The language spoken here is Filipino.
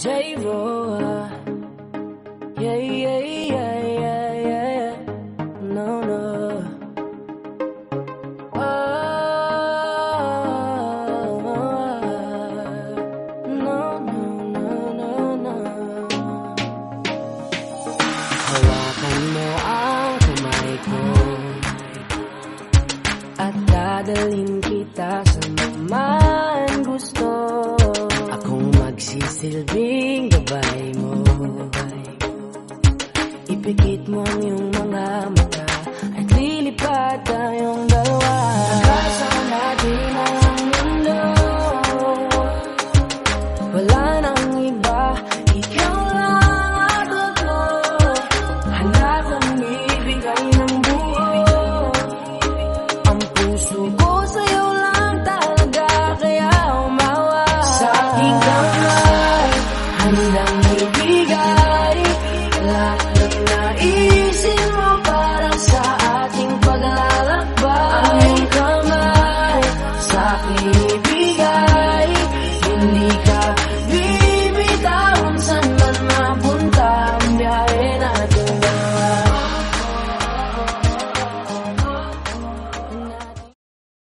J-Roa. Yeah, yeah, yeah, yeah, yeah. No, no. Oh, no, no, no, no, no. Hawakan mo ang kamay ko at dadalhin kita sa man gusto. Akong magsisilbing gabay mo. Ipikit mo ang iyong mga mata at lilipad tayong dalawa. Nagkasama natin ang mundo. Wala nang iba, ikaw lang at ako. Handa kong ibigay ng buo. Ang puso ko sa'yo lang talaga, kaya umawa. Sa aking kamay, handang ibigay lahat ng naisin mo para sa ating paglalakbay. Ang iyong kamay, sa aking ibigay